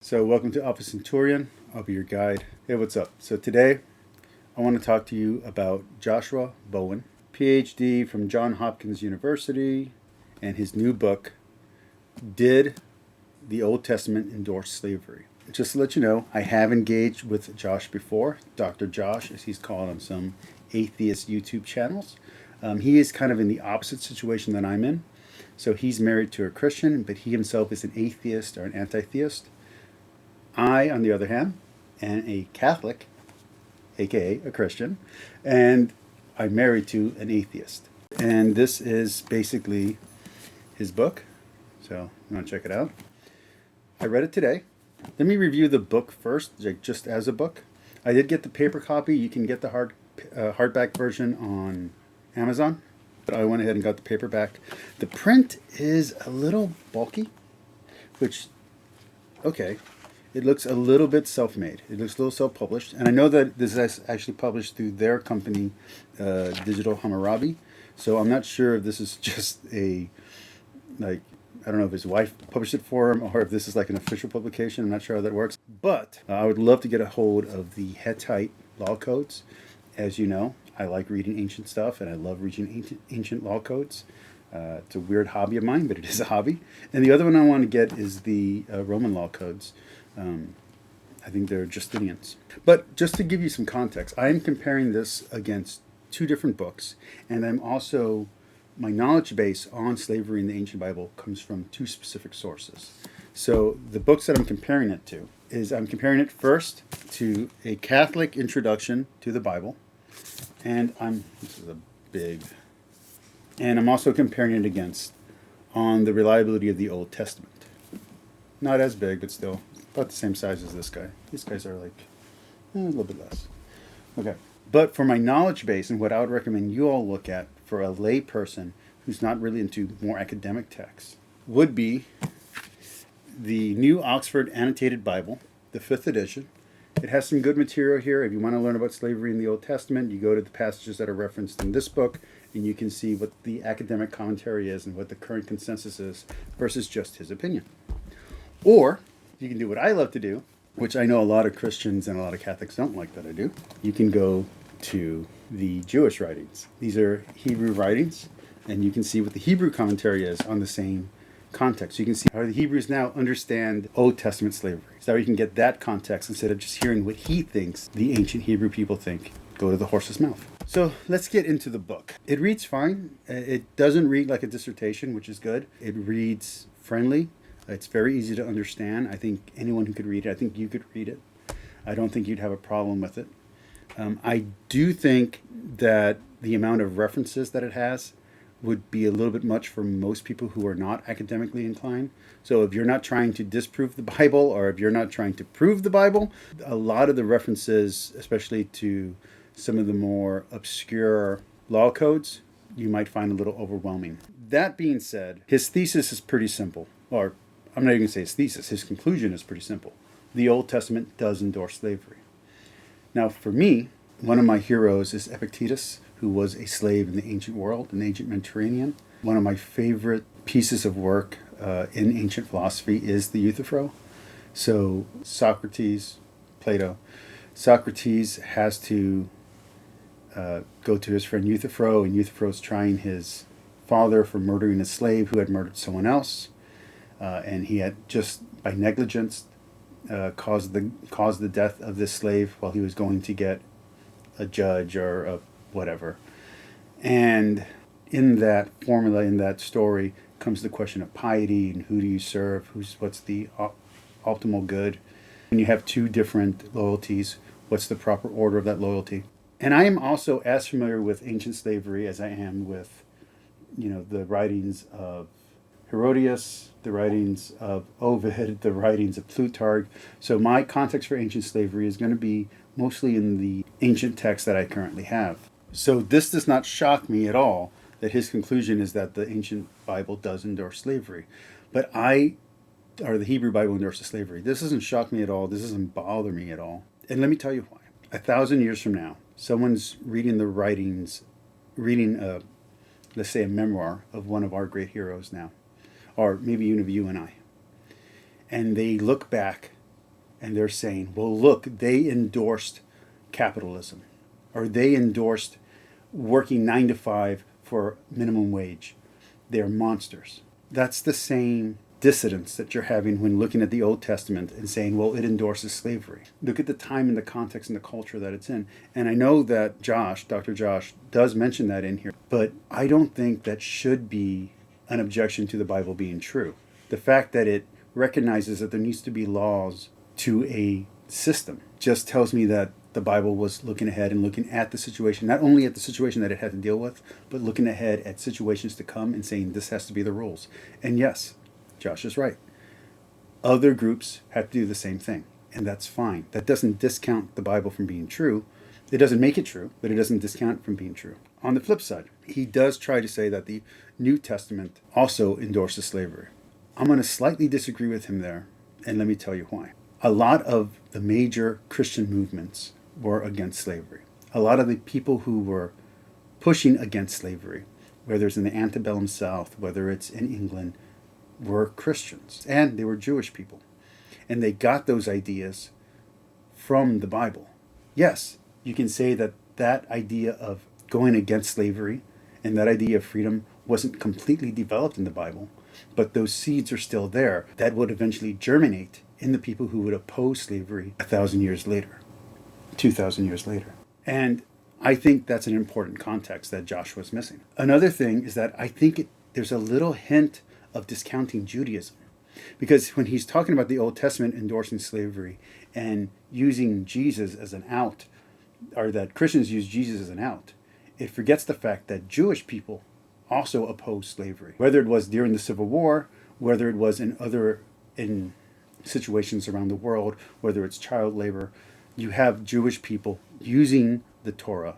So welcome to Alpha Centurion. I'll be your guide. Hey, what's up? So today I want to talk to you about Joshua Bowen, PhD from Johns Hopkins University, and his new book, Did the Old Testament Endorse Slavery? Just to let you know, I have engaged with Josh before, Dr. Josh, as he's called on some atheist YouTube channels. He is kind of in the opposite situation that I'm in. So he's married to a Christian, but he himself is an atheist or an anti-theist. I, on the other hand, am a Catholic, aka a Christian, and I'm married to an atheist. And this is basically his book. So you want to check it out? I read it today. Let me review the book first, just as a book. I did get the paper copy. You can get the hardback version on Amazon, but I went ahead and got the paperback. The print is a little bulky, which, okay. It looks a little bit self-made. It looks a little self-published. And I know that this is actually published through their company, Digital Hammurabi. So I'm not sure if this is just I don't know if his wife published it for him or if this is like an official publication. I'm not sure how that works. But I would love to get a hold of the Hittite law codes. As you know, I like reading ancient stuff and I love reading ancient law codes. It's a weird hobby of mine, but it is a hobby. And the other one I want to get is the Roman law codes. I think they're Justinians. But just to give you some context, I am comparing this against two different books, and my knowledge base on slavery in the ancient Bible comes from two specific sources. So the books that I'm comparing it to I'm comparing it first to a Catholic introduction to the Bible, and I'm also comparing it against On the Reliability of the Old Testament. Not as big, but still about the same size as this guy. These guys are like a little bit less. Okay. But for my knowledge base and what I would recommend you all look at for a lay person who's not really into more academic texts would be the New Oxford Annotated Bible, the 5th edition. It has some good material here. If you want to learn about slavery in the Old Testament, you go to the passages that are referenced in this book, and you can see what the academic commentary is and what the current consensus is versus just his opinion. Or you can do what I love to do, which I know a lot of Christians and a lot of Catholics don't like that I do. You can go to the Jewish writings. These are Hebrew writings, and you can see what the Hebrew commentary is on the same context. So you can see how the Hebrews now understand Old Testament slavery. So you can get that context instead of just hearing what he thinks the ancient Hebrew people think. Go to the horse's mouth. So let's get into the book. It reads fine. It doesn't read like a dissertation, which is good. It reads friendly. It's very easy to understand. I think anyone who could read it, I think you could read it. I don't think you'd have a problem with it. I do think that the amount of references that it has would be a little bit much for most people who are not academically inclined. So if you're not trying to disprove the Bible or if you're not trying to prove the Bible, a lot of the references, especially to some of the more obscure law codes, you might find a little overwhelming. That being said, his thesis is pretty simple. Or I'm not even going to say his thesis. His conclusion is pretty simple. The Old Testament does endorse slavery. Now, for me, one of my heroes is Epictetus, who was a slave in the ancient world, in the ancient Mediterranean. One of my favorite pieces of work in ancient philosophy is the Euthyphro. So Plato, Socrates has to go to his friend Euthyphro, and Euthyphro's trying his father for murdering a slave who had murdered someone else. And he had just by negligence caused the death of this slave while he was going to get a judge or a whatever. And in that formula, in that story, comes the question of piety and who do you serve, what's the optimal good. When you have two different loyalties, what's the proper order of that loyalty? And I am also as familiar with ancient slavery as I am with, the writings of Herodias, the writings of Ovid, the writings of Plutarch. So my context for ancient slavery is going to be mostly in the ancient texts that I currently have. So this does not shock me at all that his conclusion is that the ancient Bible does endorse slavery. The Hebrew Bible endorses slavery. This doesn't shock me at all. This doesn't bother me at all. And let me tell you why. 1,000 years from now, someone's reading the writings, let's say a memoir of one of our great heroes now, or maybe even of you and I. And they look back and they're saying, well, look, they endorsed capitalism, or they endorsed working 9 to 5 for minimum wage. They're monsters. That's the same dissidence that you're having when looking at the Old Testament and saying, well, it endorses slavery. Look at the time and the context and the culture that it's in. And I know that Dr. Josh, does mention that in here, but I don't think that should be an objection to the Bible being true. The fact that it recognizes that there needs to be laws to a system just tells me that the Bible was looking ahead and looking at the situation, not only at the situation that it had to deal with, but looking ahead at situations to come and saying this has to be the rules. And yes, Josh is right. Other groups have to do the same thing, and that's fine. That doesn't discount the Bible from being true. It doesn't make it true, but it doesn't discount it from being true. On the flip side, he does try to say that the New Testament also endorses slavery. I'm going to slightly disagree with him there, and let me tell you why. A lot of the major Christian movements were against slavery. A lot of the people who were pushing against slavery, whether it's in the antebellum South, whether it's in England, were Christians, and they were Jewish people. And they got those ideas from the Bible. Yes, you can say that that idea of going against slavery and that idea of freedom wasn't completely developed in the Bible, but those seeds are still there that would eventually germinate in the people who would oppose slavery 1,000 years later, 2,000 years later. And I think that's an important context that Joshua's missing. Another thing is that I think there's a little hint of discounting Judaism. Because when he's talking about the Old Testament endorsing slavery and using Jesus as an out, or that Christians use Jesus as an out, it forgets the fact that Jewish people also opposed slavery. Whether it was during the Civil War, whether it was in situations around the world, whether it's child labor, you have Jewish people using the Torah,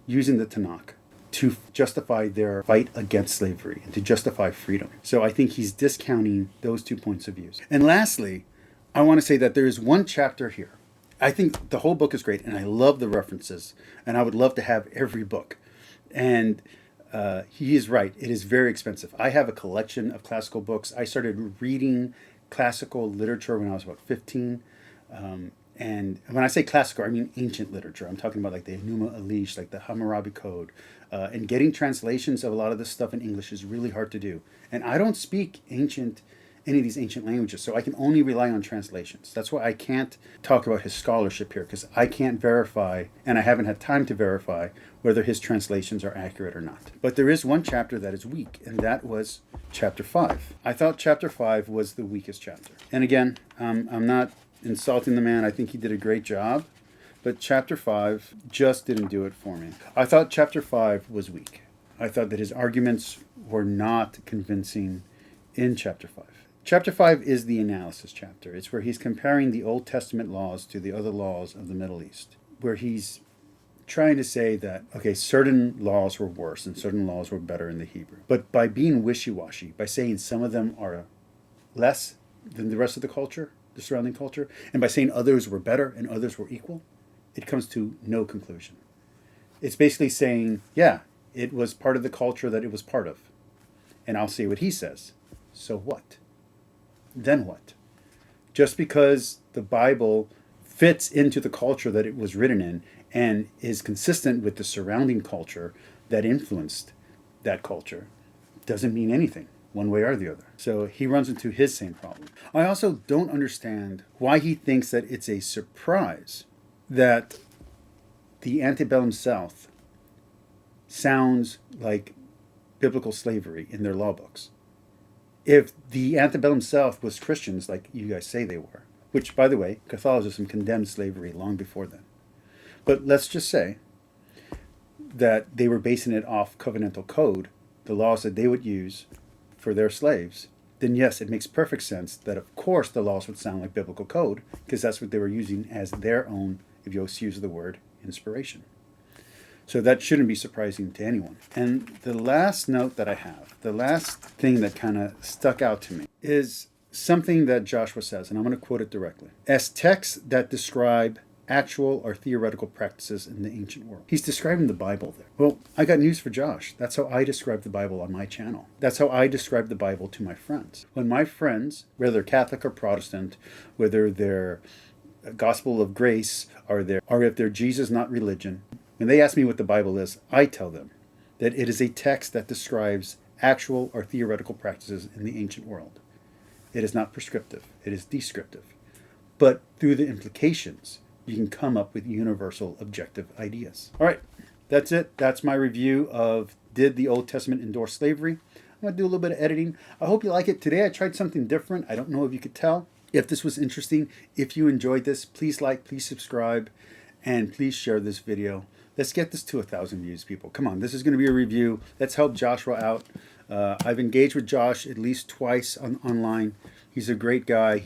using the Tanakh, to justify their fight against slavery and to justify freedom. So I think he's discounting those 2 points of view. And lastly, I want to say that there is one chapter here. I think the whole book is great, and I love the references, and I would love to have every book. And he is right. It is very expensive. I have a collection of classical books. I started reading classical literature when I was about 15. And when I say classical, I mean ancient literature. I'm talking about like the Enuma Elish, like the Hammurabi Code. And getting translations of a lot of this stuff in English is really hard to do. And I don't speak any of these ancient languages, so I can only rely on translations. That's why I can't talk about his scholarship here, because I can't verify, and I haven't had time to verify, whether his translations are accurate or not. But there is one chapter that is weak, and that was chapter 5. I thought chapter 5 was the weakest chapter. And again, I'm not insulting the man. I think he did a great job. But chapter 5 just didn't do it for me. I thought chapter 5 was weak. I thought that his arguments were not convincing in chapter 5. Chapter 5 is the analysis chapter. It's where he's comparing the Old Testament laws to the other laws of the Middle East, where he's trying to say that, okay, certain laws were worse and certain laws were better in the Hebrew. But by being wishy-washy, by saying some of them are less than the rest of the culture, the surrounding culture, and by saying others were better and others were equal, it comes to no conclusion. It's basically saying, yeah, it was part of the culture that it was part of. And I'll say what he says. So what? Then what? Just because the Bible fits into the culture that it was written in and is consistent with the surrounding culture that influenced that culture doesn't mean anything one way or the other. So he runs into his same problem. I also don't understand why he thinks that it's a surprise that the antebellum South sounds like biblical slavery in their law books. If the antebellum South was Christians, like you guys say they were, which, by the way, Catholicism condemned slavery long before then. But let's just say that they were basing it off covenantal code, the laws that they would use for their slaves, then yes, it makes perfect sense that of course the laws would sound like biblical code, because that's what they were using as their own, if you use the word, inspiration. So that shouldn't be surprising to anyone. And the last note that I have, the last thing that kind of stuck out to me, is something that Joshua says, and I'm going to quote it directly. As texts that describe actual or theoretical practices in the ancient world. He's describing the Bible there. Well, I got news for Josh. That's how I describe the Bible on my channel. That's how I describe the Bible to my friends. When my friends, whether they're Catholic or Protestant, whether they're gospel of grace are there, or if they're Jesus, not religion. When they ask me what the Bible is, I tell them that it is a text that describes actual or theoretical practices in the ancient world. It is not prescriptive, it is descriptive. But through the implications, you can come up with universal objective ideas. All right, that's it. That's my review of Did the Old Testament Endorse Slavery? I'm going to do a little bit of editing. I hope you like it. Today I tried something different. I don't know if you could tell. If this was interesting, if you enjoyed this, please like, please subscribe, and please share this video. Let's get this to 1,000 views, people. Come on, this is going to be a review. Let's help Joshua out. I've engaged with Josh at least twice online. He's a great guy.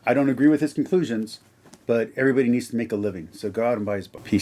I don't agree with his conclusions, but everybody needs to make a living. So go out and buy his book. Peace.